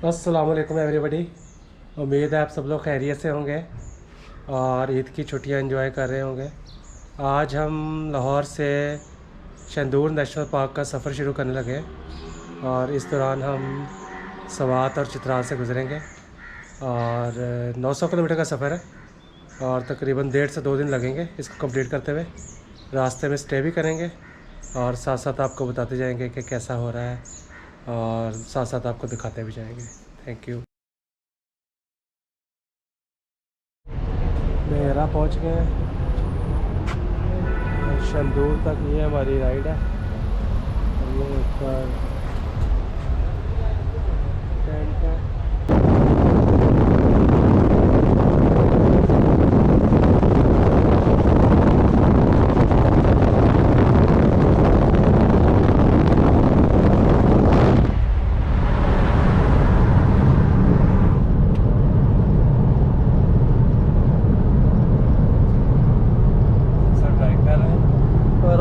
अस्सलाम वालेकुम एवरीबॉडी। उम्मीद है आप सब लोग खैरियत से होंगे और ईद की छुट्टियां एंजॉय कर रहे होंगे। आज हम लाहौर से शंदूर नेशनल पार्क का सफ़र शुरू करने लगे और इस दौरान हम सवात और चित्राल से गुजरेंगे और 900 किलोमीटर का सफ़र है और तकरीबन 1.5 से 2 दिन लगेंगे इसको कंप्लीट करते हुए। रास्ते में स्टे भी करेंगे और साथ साथ आपको बताते जाएंगे कि कैसा हो रहा है और साथ साथ आपको दिखाते भी जाएंगे। Thank you. मेरा पहुंच गए शंदूर तक। ये हमारी राइड है और ये ऊपर टेंट है।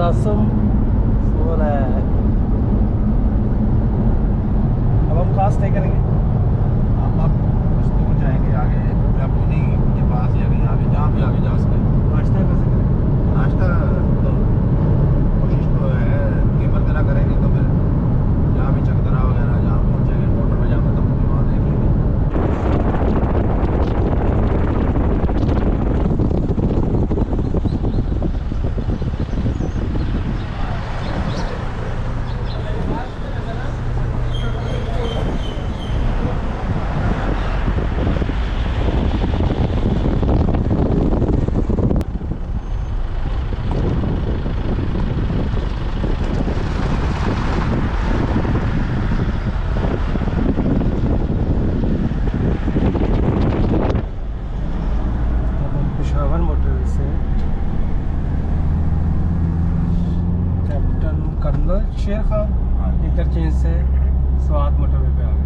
आसम सो रहा है। अब हम कहाँ स्टे करेंगे? हम अब दूर जाएंगे आगे पुनी के पास या कहीं आगे जहाँ भी आगे जा सके। नाश्ता कैसे करेंगे? नाश्ता तो कोशिश तो है कीमत करा करेंगे तो फिर जहाँ भी चकदरा वगैरह जहाँ पहुँचेंगे मोटर में जहाँ खत्म होगी वहाँ देख लेंगे। शेर खान इंटरचेंज से स्वात मोटरवे पे आ गए।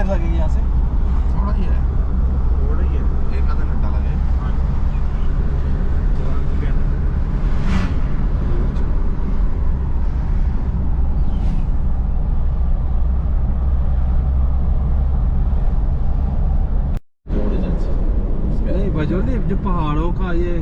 लगेगी यहाँ से थोड़ा ही है एक आधा घंटा लगे। नहीं बजोली जो पहाड़ों का ये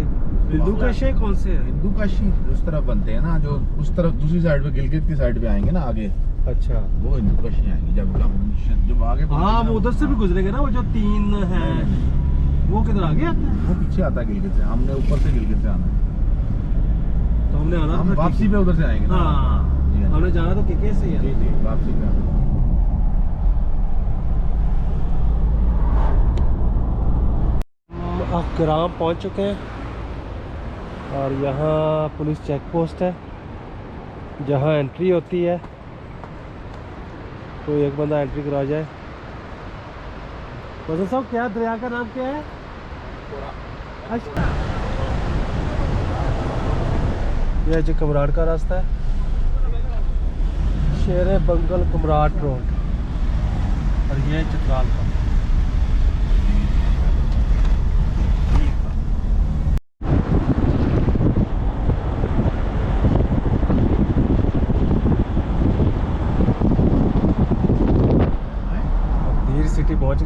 हिंदू काशी कौन से है? हिंदू काशी उस तरफ बनते हैं ना, जो उस तरफ दूसरी साइड पे गिलगित की साइड पे आएंगे ना आगे। अच्छा वो हिंदू काशी आएंगे जब आगे। हाँ वो उधर से भी गुजरेगा ना, वो जो 3 है वो किधर आगे आता है? वो पीछे आता है गिलगित से। हमने ऊपर से गिलगित से आना है तो हमने आना हम वापसी पे उधर से आएंगे ना। हाँ हमने जाना तो केके से ही है। जी वापसी पे आना। ग्राम पहुंच चुके हैं और यहाँ पुलिस चेक पोस्ट है जहाँ एंट्री होती है। तो एक बंदा एंट्री करा जाए। वैसे साहब क्या दरिया का नाम क्या है? अच्छा यह जो कमराट का रास्ता है, शेर बंगल कमराट रोड, और ये चित्राल का।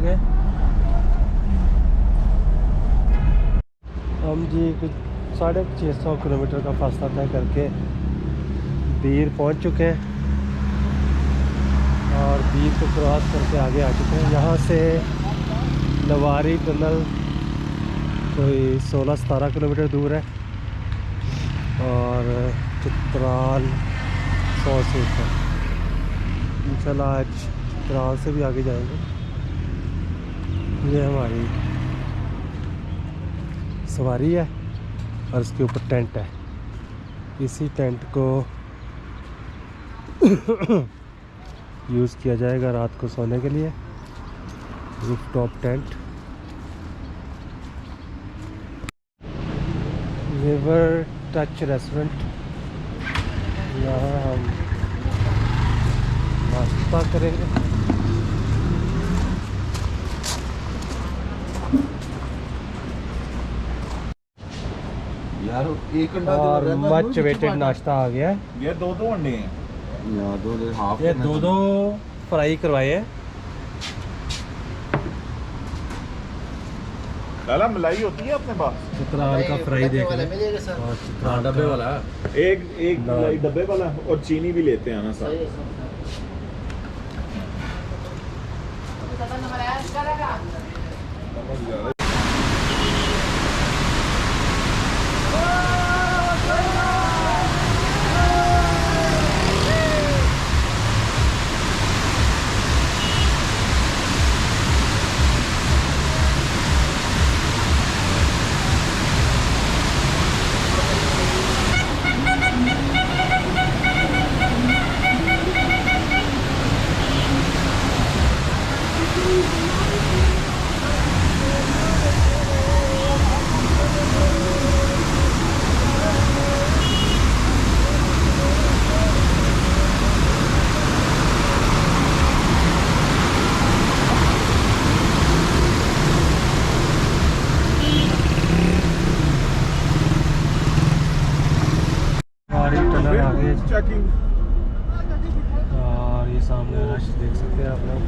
गए हम जी। कुछ 650 किलोमीटर का फासला तय करके बीर पहुंच चुके हैं और बीर को क्रॉस करके आगे आ चुके हैं। यहाँ से लवारी टनल कोई 16-17 किलोमीटर दूर है और चित्राल 100 से ऊपर। इंशाल्लाह आज चित्राल से भी आगे जाएंगे। ये हमारी सवारी है और इसके ऊपर टेंट है। इसी टेंट को यूज़ किया जाएगा रात को सोने के लिए। Roof top tent. River touch restaurant, यहाँ हम नाश्ता करेंगे। यार एक अंडा और मच वेटेड नाश्ता आ गया है। ये दो अंडे हैं यार, दो हाफ। ये दो फ्राई करवाए हैं। काला मलाई होती है अपने पास। चित्राल का फ्राई देख रहे हैं और चित्राल डब्बे वाला एक मलाई डब्बे वाला और चीनी भी लेते हैं ना साथ। चेकिंग। और ये सामने रश देख सकते हैं आप लोग।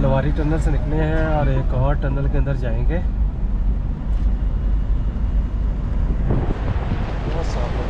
लवारी टनल से निकले हैं और एक और टनल के अंदर जाएंगे। बहुत साफ है।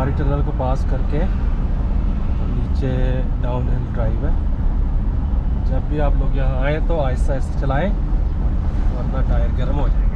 लहौरी टनल को पास करके नीचे डाउन हिल ड्राइव है। जब भी आप लोग यहाँ आएँ तो आहिस्ता आहिस्ता चलाएँ वरना टायर गर्म हो जाएंगे।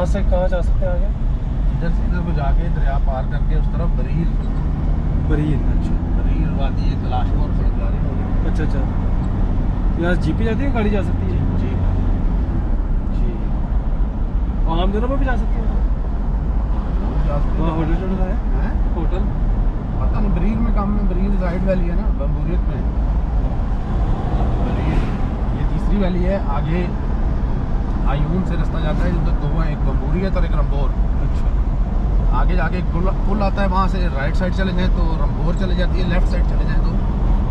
से कहाँ जा सकते हैं आगे? इधर से इधर को जाके दरिया पार करके उस तरफ बरील बरील। अच्छा बरील वादी है, तलाशपुर से जा रही होगी। अच्छा अच्छा, यहाँ जीपी जाती है, गाड़ी जा सकती है जी जी। आम दिनों में भी जा सकती है वहाँ? होटल टोटल है? होटल पता नहीं, बरील में काम में, बरील साइड वैली है ना बम्बूरियत में। बरील ये तीसरी वैली है। आगे आयून से रास्ता जाता है, जिधर दो हैं, एक बम्बूरियत और एक रंबोर। अच्छा, आगे जाके एक पुल आता है, वहाँ से राइट साइड चले जाएँ तो रंबोर चले जाती है, लेफ्ट साइड चले जाएँ तो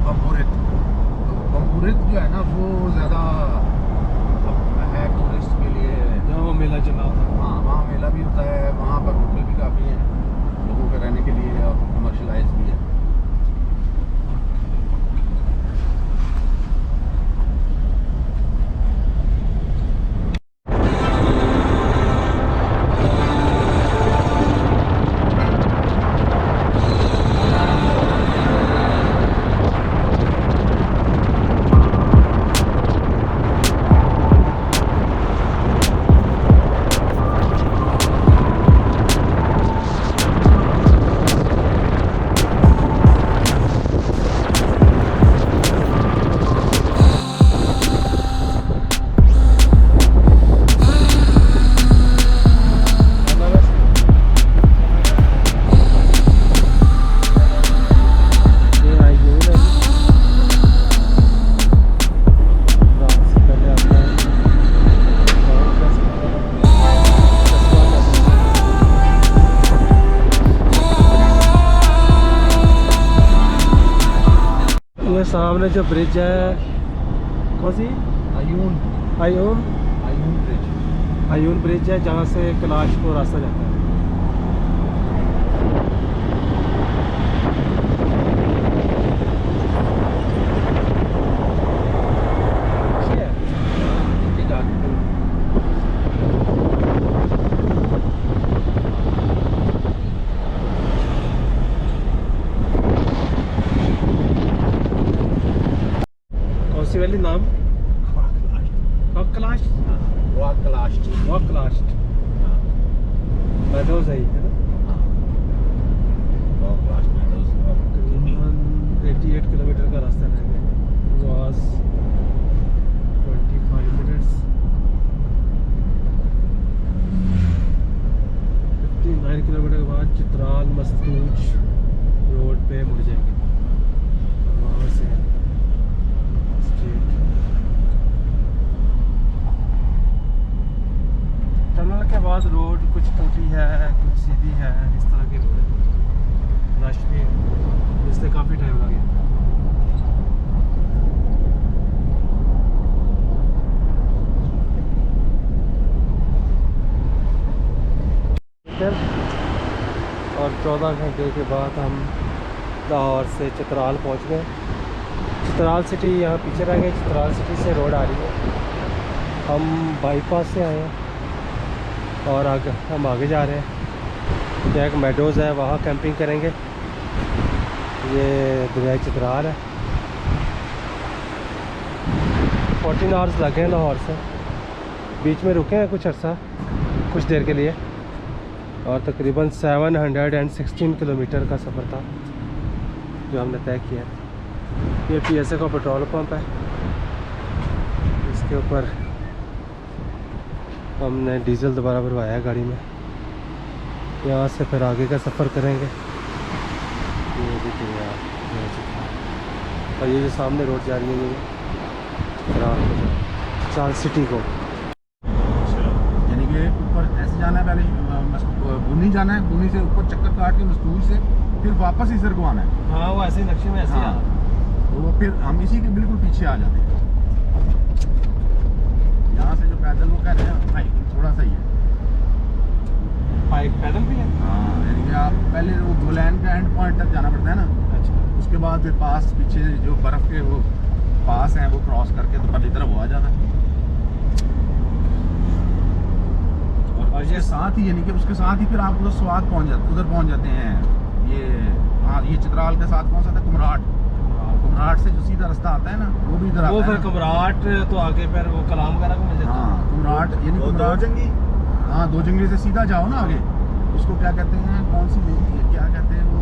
बम्बूरियत। तो बम्बूरियत जो है ना वो ज़्यादा है टूरिस्ट के लिए, जहाँ वो मेला चला होता है। हाँ वहाँ मेला भी होता है, वहाँ पर होटल भी काफ़ी हैं लोगों के रहने के लिए और कमर्शलाइज भी है। ये सामने जो ब्रिज है, कौन सी? आयून आयून आयून ब्रिज। आयून ब्रिज है, जहाँ से कैलाश को रास्ता जाता है। उसी वाली नाम वॉकलास्ट वॉकलास्ट मेडोज है ना। 88 किलोमीटर का रास्ता रहेगा। was 25 minutes 59 किलोमीटर के बाद चित्राल मस्तूज रोड पे मुड़ जाएंगे और वहाँ से स्ट्रेट टनल के बाद रोड कुछ टूटी है कुछ सीधी है, इस तरह की रोड है। रश भी है इसलिए काफ़ी टाइम लगे। और 14 घंटे के बाद हम लाहौर से चित्राल पहुंच गए। चित्राल सिटी यहाँ पीछे रह गए। चित्राल सिटी से रोड आ रही है। हम बाईपास से आए हैं और आगे हम आगे जा रहे हैं। यहाँ एक मेडोज़ है, वहाँ कैंपिंग करेंगे। ये दरिया चित्राल है। 14 आवर्स लगे हैं लाहौर से। बीच में रुके हैं कुछ अर्सा, कुछ देर के लिए, और तकरीबन 716 किलोमीटर का सफ़र था जो हमने तय किया। ये PSA का पेट्रोल पंप है। इसके ऊपर हमने डीजल दोबारा भरवाया है गाड़ी में। यहाँ से फिर आगे का सफ़र करेंगे। ये देखिए यार, और ये जो सामने रोड जा रही है ये चित्राल सिटी को। यानी कि ऊपर ऐसे जाना है, पहले बुनी जाना है, बुनी से ऊपर चक्कर काट के मस्तूज से फिर वापस इधर को आना है। हाँ, वो ऐसे ही नक्शे में ऐसे ही आना। तो वो फिर हम इसी के बिल्कुल पीछे आ जाते हैं। यहाँ से जो पैदल वो कह रहे हैं हाइकिंग थोड़ा सा ही है। पैदल भी है? हाँ, यानी कि आप पहले वो गोलैन का एंड पॉइंट तक जाना पड़ता है ना। अच्छा। उसके बाद फिर पास पीछे जो बर्फ़ के वो पास हैं वो क्रॉस करके तो पहली तरफ वो आ जाता है। और ये साथ ही यानी कि उसके साथ ही फिर आप उधर स्वाद उधर पहुंच जाते हैं। ये हाँ, ये चित्राल के साथ कौन सा था, कुमराट से जो सीधा रास्ता आता है ना वो भी इधर आता है। वो फिर कुमराट तो आगे फिर वो कलाम वगैरह को मिल जाता है। हाँ, कुमराट यानी कुमराट जंगी। हाँ, 2 जंगली से सीधा जाओ ना आगे, उसको क्या कहते हैं, कौन सी क्या कहते हैं वो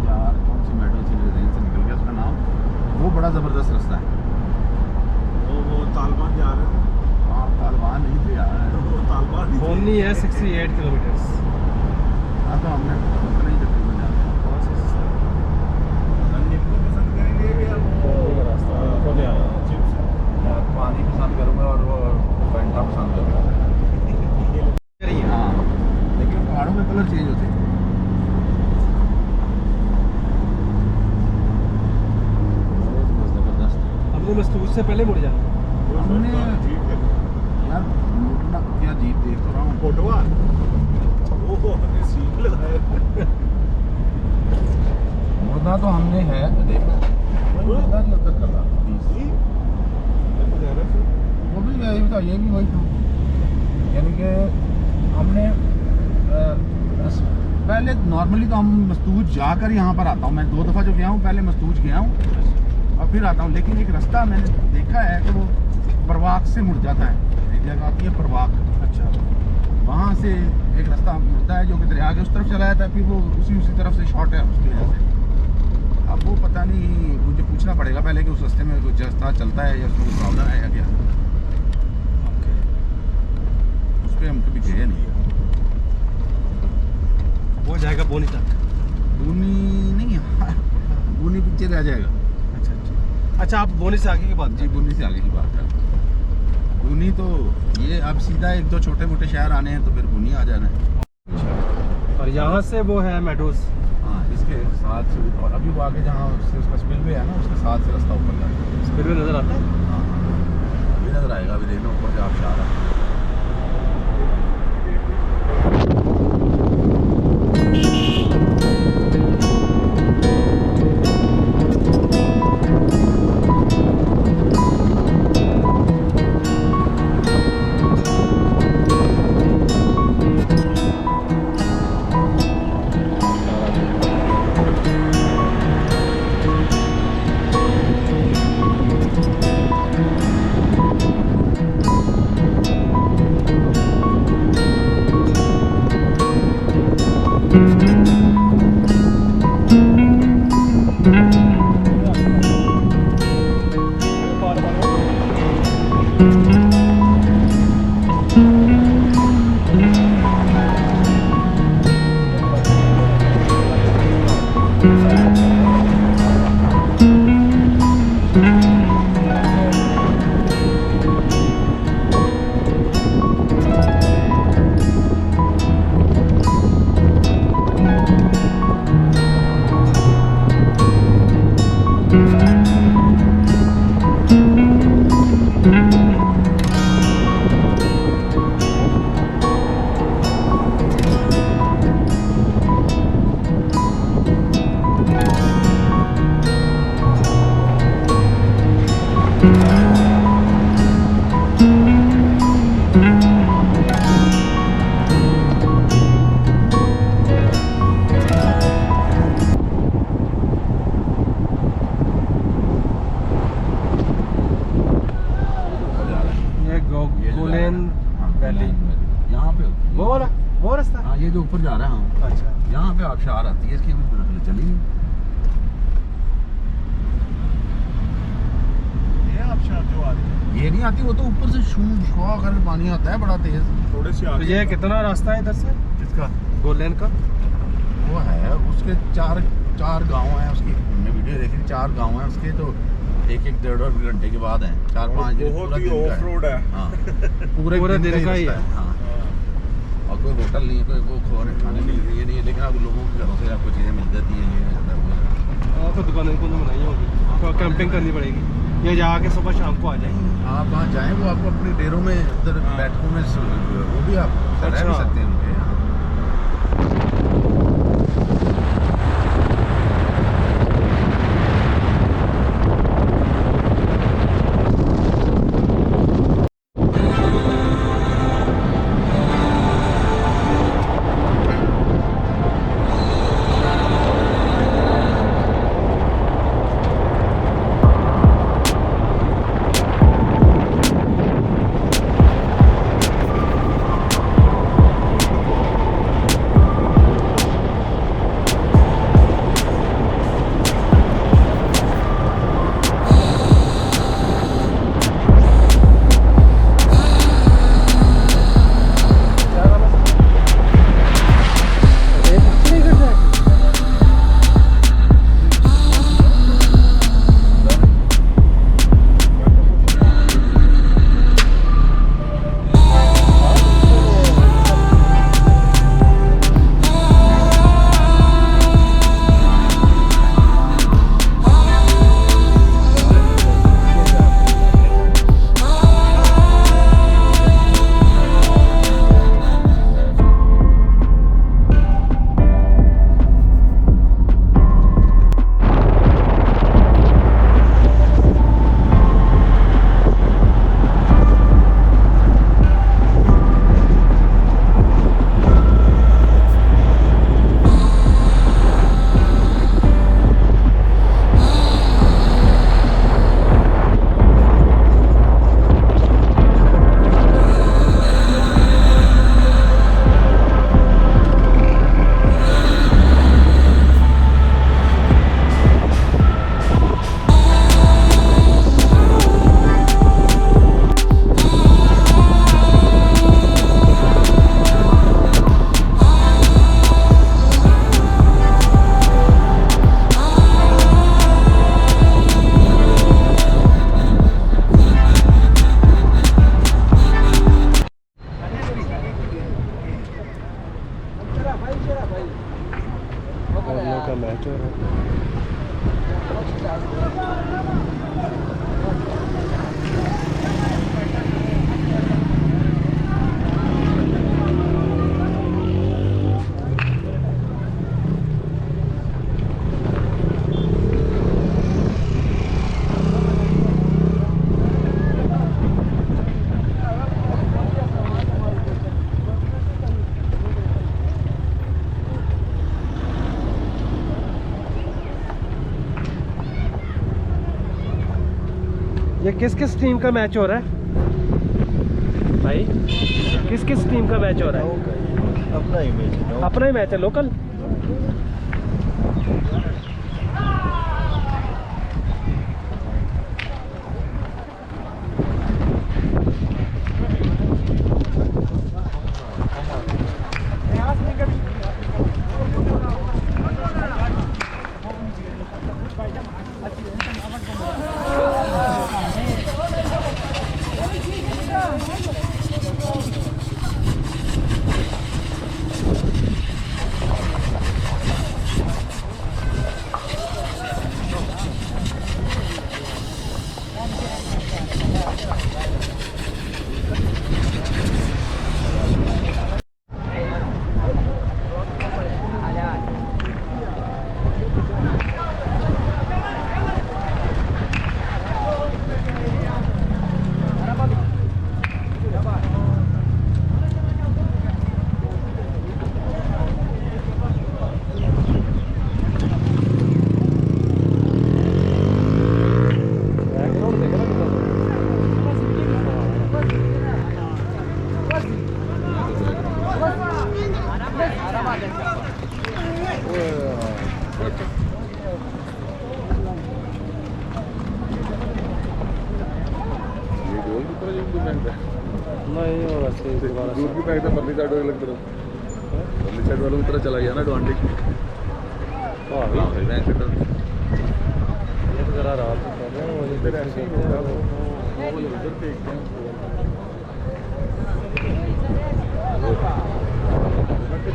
यार, कौन सी मेट्रो थी मेरे ज़हन से निकल गया उसका नाम। वो बड़ा ज़बरदस्त रास्ता है। वो तालिबान जा रहे थे। हाँ, तालिबान नहीं थे यार, वो तालिबान ओनली है 68 किलोमीटर। हाँ, तो हमने उतना ही तकरीबन जाना है। पानी पसंद करूँगा और वो फैंटा पसंद करूँगा। हाँ, लेकिन पहाड़ों के कलर चेंज होते हैं। ज़बरदस्त। हमने मस्तूज से पहले मुड़ जाना। हमने यार मुड़ना क्या, जीप देख तो रहा हूँ फोटोआ मुड़ना तो हमने है देखा। वो भी यही था, ये भी वही था। यानी कि हमने पहले नॉर्मली तो हम मस्तूज जाकर यहाँ पर आता हूँ। मैं 2 दफ़ा जो गया हूँ, पहले मस्तूज गया हूँ और फिर आता हूँ। लेकिन एक रास्ता मैंने देखा है कि वो परवाक से मुड़ जाता है। एक जगह आती है परवाक, अच्छा, वहाँ से एक रास्ता मुड़ता है जो कि दरिया के उस तरफ चला जाता है। फिर वो उसी तरफ से शॉर्ट है उसकी वजह से। अब वो पता नहीं, मुझे पूछना पड़ेगा पहले कि उस रास्ते में कुछ रास्ता चलता है या उसमें कोई प्रॉब्लम है या क्या। उस पर हम कभी गए नहीं है। वो जाएगा बोनी तक। बूनी नहीं, बूनी पीछे रह जाएगा। अच्छा, आप बोनी से आगे की बात जी, बूनी से आगे की बात है। बूनी तो ये अब सीधा 1-2 छोटे मोटे शहर आने हैं तो फिर बूनी आ जाना है। और यहाँ से वो है मेडोज। हाँ, इसके साथ से और अभी वो आगे जहाँ उससे उसका स्पिलवे है ना, उसके साथ से रास्ता ऊपर जाता है। स्पिलवे नज़र आता है? हाँ, अभी नज़र आएगा, अभी देखना ऊपर से आप आ रहा है। जो ऊपर जा रहा है हाँ अच्छा यहाँ पे आबशार आती है इसकी बिल्कुल चली नहीं। ये आबशार जो आ रही है ये नहीं आती, वो तो ऊपर से शू शुआ कर पानी आता है बड़ा तेज। थोड़े से तो आगे ये कितना रास्ता है इधर से जिसका गोलैंड का? वो है उसके चार गांव हैं उसकी, हमने वीडियो देखी 4 गांव हैं उसके, तो एक डेढ़ घंटे के बाद हैं 4-5 बहुत ही ऑफ रोड है। हाँ पूरे दिन का ही है। रास्ता हाँ और कोई होटल नहीं है, कोई वो खाने मिल रही है नहीं है, लेकिन अब लोगों के घरों से आपको चीज़ें मिल जाती हैं। तो दुकानें को बनाई होगी तो कैंपिंग करनी पड़ेगी या जाके सुबह शाम को आ जाएंगे। आप वहाँ जाएँ, वो आपको अपने डेरों में उधर बैठकों में वो भी आप रह भी अच्छा। सकते हैं उनके। का मैच हो रहा है। ये किस किस टीम का मैच हो रहा है भाई? किस किस टीम का मैच हो रहा है? अपना ही मैच है। अपना ही मैच है, लोकल। ਕੋਈ ਬੈਂਕ नहीं वो वैसे ही दोबारा दूर की बैग तो परली साइड वाले तरफ परली साइड वालों की तरफ चला गया ना एडवांटेज हाँ बैंक से ये तो जरा रात को कर रहे हैं मुझे इधर ऐसे ही होगा वो उधर देखते हैं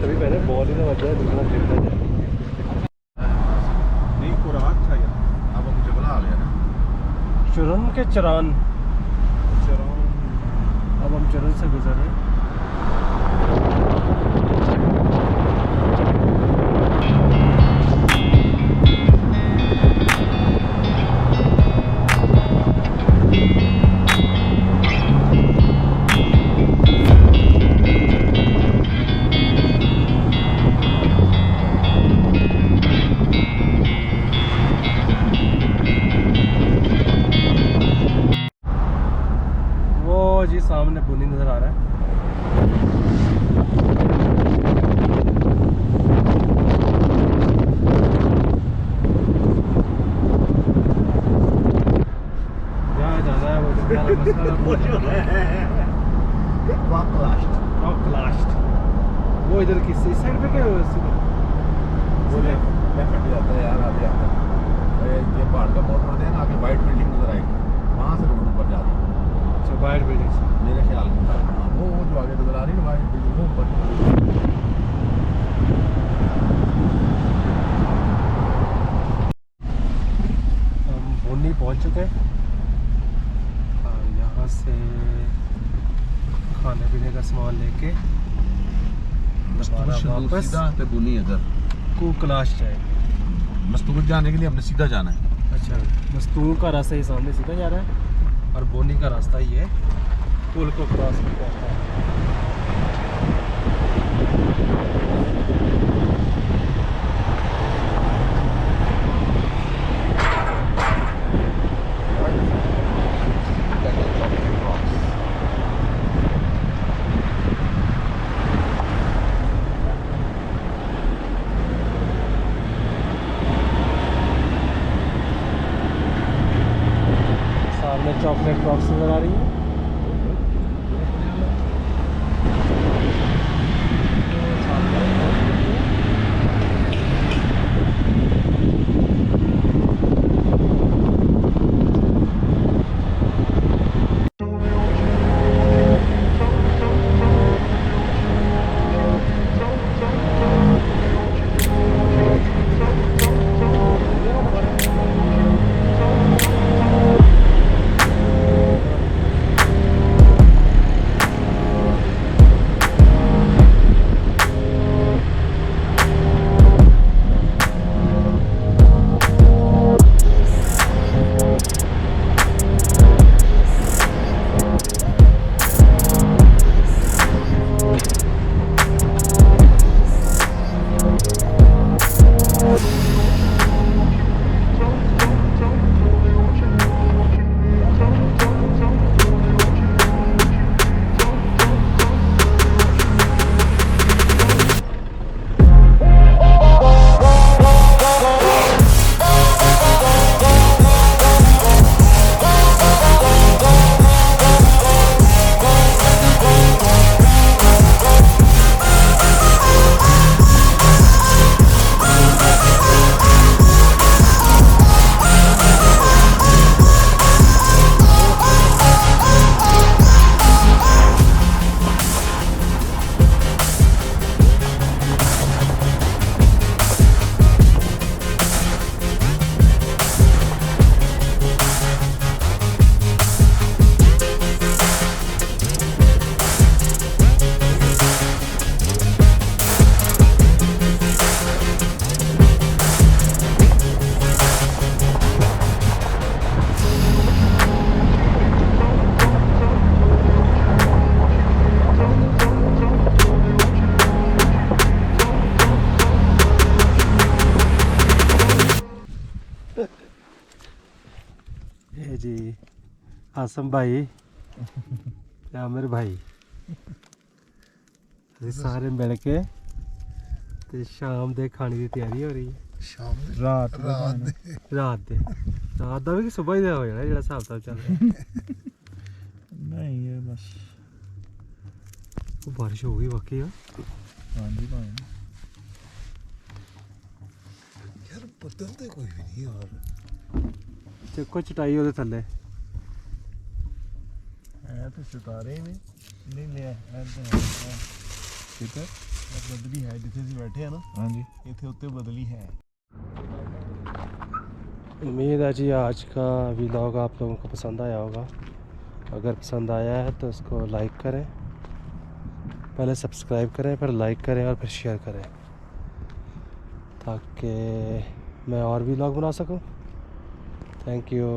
तभी पहले बॉल ही ना बचा है दूसरा गिरता जाए नहीं खुराक था यार अब मुझे बुला आ गया ना चुरन के चरान चलो अब हम चुरन से गुजर रहे हैं जी सामने बुनी नज़र आ रहा है जहाँ जाना है वो लास्ट वो इधर किस साइड पे क्या है वो लेफ्ट जाता है यार आगे आता है ये पहाड़ का मोड़ पड़ते हैं ना आगे वाइट बिल्डिंग नजर आएगी वहाँ से रोड ऊपर जाती है अच्छा वाइट बिल्डिंग से मेरे ख्याल में वो जो आगे नजर आ रही है वाइट बिल्डिंग वो ऊपर हम बोनी पहुंच चुके हैं और यहाँ से खाने पीने का सामान लेके दोबारा वापस सीधा ते बुनी इधर कुकलाश जाएंगे। मस्तूर जाने के लिए हमने सीधा जाना है अच्छा मस्तूर का रास्ता ही सामने सीधा जा रहा है और बोनी का रास्ता ये पुल को क्रॉस करता है। सामने चॉकलेट बॉक्स नजर आ रही है ये जी आसम भाई आमिर भाई ਅਸੀਂ ਸਾਰੇ ਮਿਲ ਕੇ ਤੇ ਸ਼ਾਮ ਦੇ ਖਾਣੇ ਦੀ ਤਿਆਰੀ ਹੋ ਰਹੀ ਹੈ ਸ਼ਾਮ ਰਾਤ ਦਾ ਵੀ ਕਿ ਸਵੇਰ ਦਾ ਹੋ ਜਾਣਾ ਜਿਹੜਾ ਹਿਸਾਬ ਤਾਂ ਚੱਲ ਰਿਹਾ नहीं ये वो बारिश हो गई वाकई यार। हाँ जी भाई यार बदल तो कोई भी नहीं यार चेको चटाई ਉਹਦੇ ਥੱਲੇ है तो सितारे ने नहीं ले किधर बदली है जिथे ਅਸੀਂ बैठे हैं ना हाँ जी इथे उत्ते बदली है। उम्मीद है जी आज का व्लॉग आप लोगों को पसंद आया होगा। अगर पसंद आया है तो उसको लाइक करें, पहले सब्सक्राइब करें, फिर लाइक करें और फिर शेयर करें ताकि मैं और व्लॉग बना सकूं। Thank you.